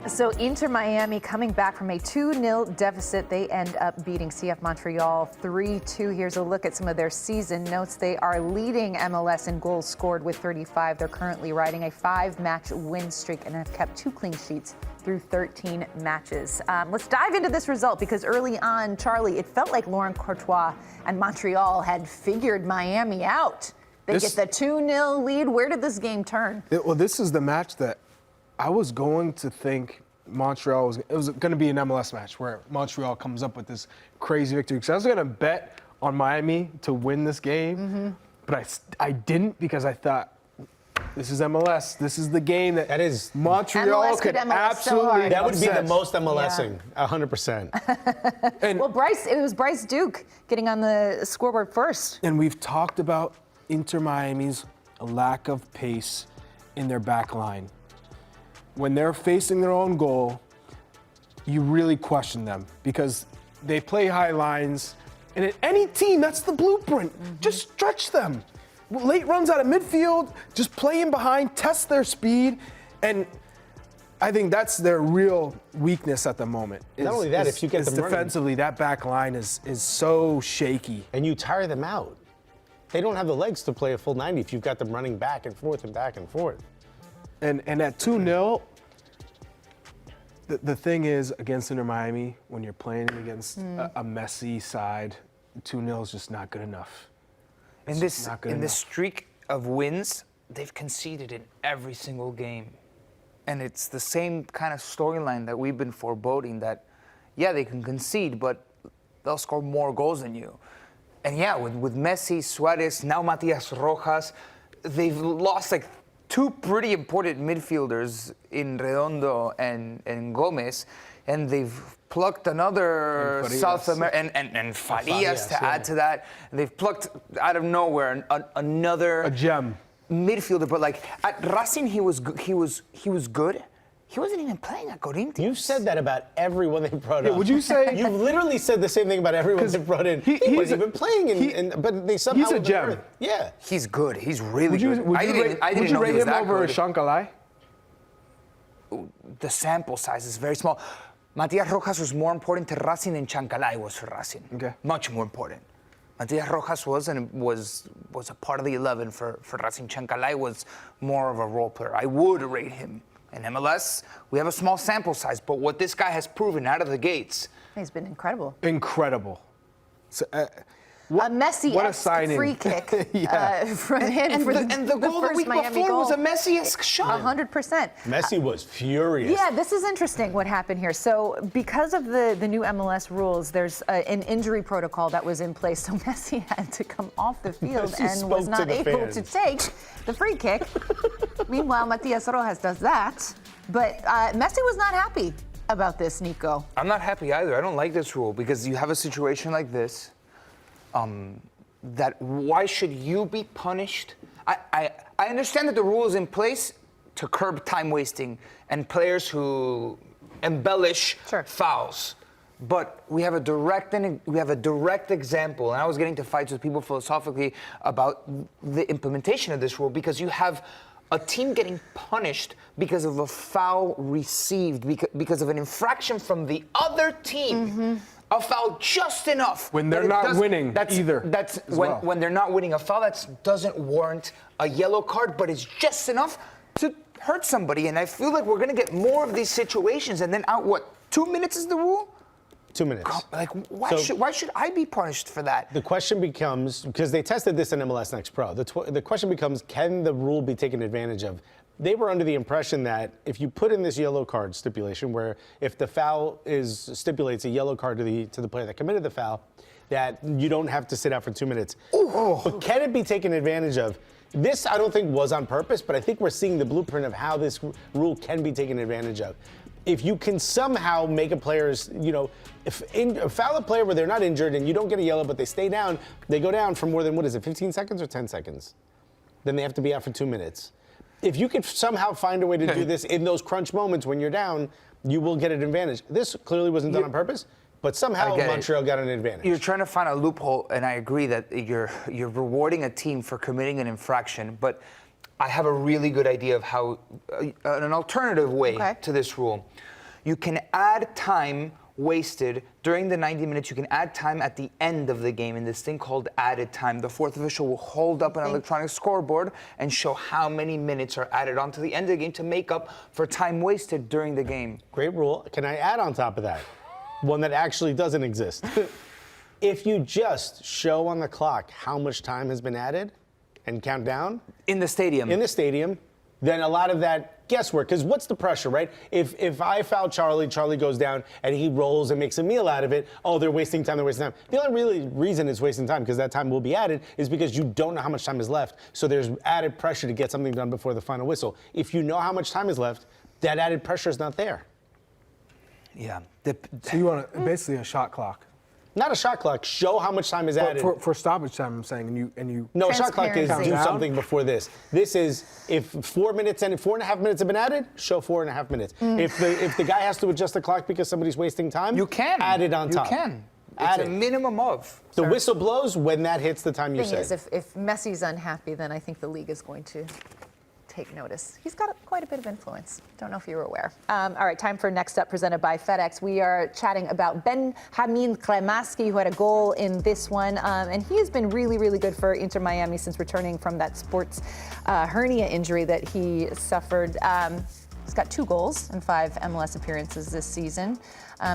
So Inter Miami coming back from a 2-0 deficit. They end up beating CF Montreal 3-2. Here's a look at some of their season notes. They are leading MLS in goals scored with 35. They're currently riding a 5-match win streak and have kept 2 clean sheets through 13 matches. Let's dive into this result because early on, Charlie, it felt like Laurent Courtois and Montreal had figured Miami out. They get the 2-0 lead. Where did this game turn? Well, this is the match that I was going to think Montreal was going to be an MLS match where Montreal comes up with this crazy victory. Because I was going to bet on Miami to win this game, but I didn't because I thought this is MLS. This is the game that is Montreal could MLS absolutely. That would be the most MLSing, 100%. And well, it was Bryce Duke getting on the scoreboard first. And we've talked about Inter Miami's lack of pace in their back line. When they're facing their own goal, you really question them because they play high lines. And at any team, that's the blueprint. Just stretch them. Late runs out of midfield, just play in behind, test their speed. And I think that's their real weakness at the moment. Not only that, if you get them defensively, that back line is so shaky. And you tire them out. They don't have the legs to play a full 90 if you've got them running back and forth and back and forth. And at 2-0, the thing is, against Inter Miami, when you're playing against a messy side, 2-0 is just not good enough. In this streak of wins, they've conceded in every single game. And it's the same kind of storyline that we've been foreboding that, yeah, they can concede, but they'll score more goals than you. And yeah, with Messi, Suarez, now Matias Rojas, they've lost like 2 pretty important midfielders in Redondo and Gomez, and they've plucked another South American and Farias to add to that. And they've plucked out of nowhere another gem midfielder. But like at Racing, he was good. He wasn't even playing at Corinthians. You've said that about everyone they brought up. Would you say you've literally said the same thing about everyone they brought in? He wasn't even playing, but they somehow. He's a gem. Yeah, he's good. He's really good. Would you rate him over Shankar? The sample size is very small. Matias Rojas was more important to Racing than Chancalay was for Racing. Okay. Much more important. Matias Rojas was a part of the 11 for Racing. Chancalay was more of a role player. I would rate him. In MLS, we have a small sample size, but what this guy has proven out of the gates. He's been incredible. Incredible. So, a Messi-esque free kick from him. And the goal the week before was a Messi-esque shot. 100%. Messi was furious. Yeah, this is interesting what happened here. So because of the new MLS rules, there's an injury protocol that was in place. So Messi had to come off the field and was not able to take the free kick. Meanwhile, Matias Rojas does that. But Messi was not happy about this, Nico. I'm not happy either. I don't like this rule because you have a situation like this. That why should you be punished? I understand that the rule is in place to curb time wasting and players who embellish fouls. But we have a direct example, and I was getting to fights with people philosophically about the implementation of this rule because you have a team getting punished because of a foul received, because of an infraction from the other team. A foul just enough. When they're not winning either. That's when they're not winning. A foul that doesn't warrant a yellow card, but it's just enough to hurt somebody. And I feel like we're going to get more of these situations. And then 2 minutes is the rule? 2 minutes. Like, why should I be punished for that? The question becomes, because they tested this in MLS Next Pro, the question becomes, can the rule be taken advantage of? They were under the impression that if you put in this yellow card stipulation, where if the foul stipulates a yellow card to the player that committed the foul, that you don't have to sit out for 2 minutes. But can it be taken advantage of? This, I don't think, was on purpose, but I think we're seeing the blueprint of how this rule can be taken advantage of. If you can somehow make a player's, foul a player where they're not injured and you don't get a yellow, but they stay down, they go down for more than, 15 seconds or 10 seconds? Then they have to be out for 2 minutes. If you could somehow find a way to do this in those crunch moments when you're down, you will get an advantage. This clearly wasn't done on purpose, but somehow Montreal got an advantage. You're trying to find a loophole, and I agree that you're rewarding a team for committing an infraction, but I have a really good idea of how an alternative way to this rule. you can add time wasted during the 90 minutes. You can add time at the end of the game in this thing called added time. The fourth official will hold up an electronic scoreboard and show how many minutes are added on to the end of the game to make up for time wasted during the game. Great rule. Can I add on top of that one that actually doesn't exist? If you just show on the clock how much time has been added and count down In the stadium. then a lot of that guesswork, because what's the pressure, right? If I foul Charlie, Charlie goes down and he rolls and makes a meal out of it, oh, they're wasting time. The only really reason it's wasting time, because that time will be added, is because you don't know how much time is left. So there's added pressure to get something done before the final whistle. If you know how much time is left, that added pressure is not there. Yeah. So you want basically a shot clock. Not a shot clock. Show how much time is added. For stoppage time, I'm saying, and you. No, a shot clock is Transparency. do something before this. This is if 4 minutes and 4.5 minutes have been added, show 4.5 minutes. If the guy has to adjust the clock because somebody's wasting time, You can. add it on top. You can. Add It's a it. minimum of. The whistle blows when that hits the time you Thing said. is, if Messi's unhappy, then I think the league is going to take notice. He's got quite a bit of influence. Don't know if you were aware. All right, time for Next Up, presented by FedEx. We are chatting about Benjamin Cremaschi, who had a goal in this one, and he has been really, really good for Inter Miami since returning from that sports hernia injury that he suffered. He's got 2 goals and 5 MLS appearances this season.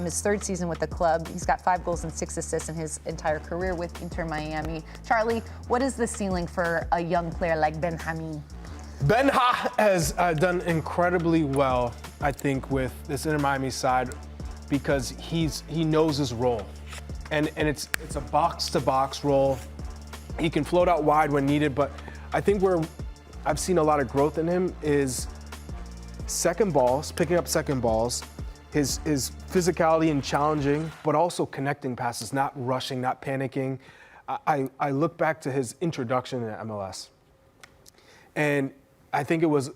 His 3rd season with the club. He's got 5 goals and 6 assists in his entire career with Inter Miami. Charlie, what is the ceiling for a young player like Benjamin? Benja has done incredibly well, I think, with this Inter Miami side, because he knows his role, and it's a box-to-box role. He can float out wide when needed, but I think where I've seen a lot of growth in him is second balls, picking up second balls, his physicality and challenging, but also connecting passes, not rushing, not panicking. I look back to his introduction in MLS, and I think it was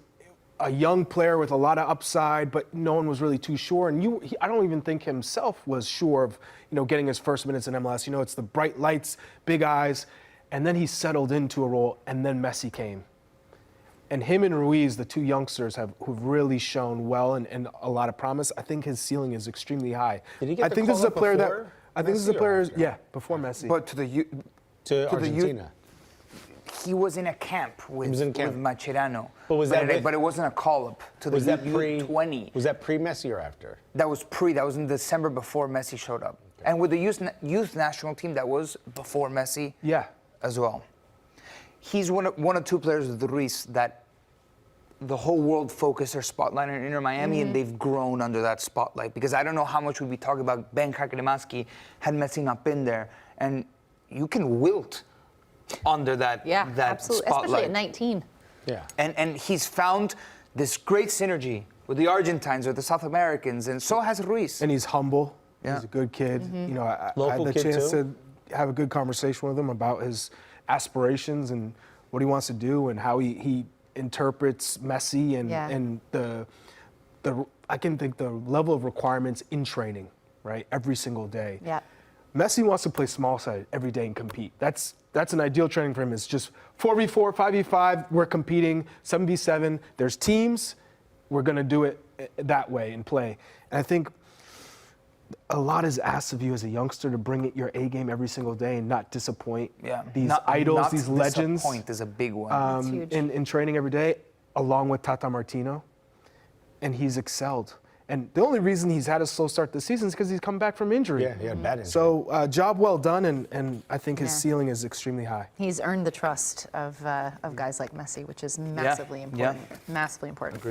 a young player with a lot of upside, but no one was really too sure. And I don't even think himself was sure of, getting his first minutes in MLS. It's the bright lights, big eyes, and then he settled into a role, and then Messi came. And him and Ruiz, the 2 youngsters, who've really shown well and a lot of promise. I think his ceiling is extremely high. Did he get the I think this is call a up player before I think this is a Messi or player, after? yeah, before Messi. But to Argentina. he was in a camp with Mascherano. But it wasn't a call-up to the U20. Was that pre-Messi or after? That was That was in December before Messi showed up. Okay. And with the youth national team, that was before Messi. Yeah. As well. He's one of 2 players with Ruiz that the whole world focused their spotlight on Inter Miami, and they've grown under that spotlight. Because I don't know how much we'd be talking about Benja Cremaschi had Messi not been there, and you can wilt under that absolutely, spotlight. especially at 19. Yeah. And he's found this great synergy with the Argentines or the South Americans, and so has Ruiz. And he's humble. Yeah. He's a good kid. I Local had the kid chance too? to have a good conversation with him about his aspirations and what he wants to do and how he interprets Messi and the I can think the level of requirements in training, right? Every single day. Yeah. Messi wants to play small side every day and compete. That's an ideal training for him. It's just 4v4, 5v5, we're competing, 7v7. There's teams, we're gonna do it that way and play. And I think a lot is asked of you as a youngster to bring it your A game every single day and not disappoint these idols, these legends. Disappoint is a big one. That's huge. In training every day, along with Tata Martino, and he's excelled. And the only reason he's had a slow start this season is because he's come back from injury. Yeah, he had bad injury. So job well done, and I think his ceiling is extremely high. He's earned the trust of guys like Messi, which is massively important. Yeah. Massively important.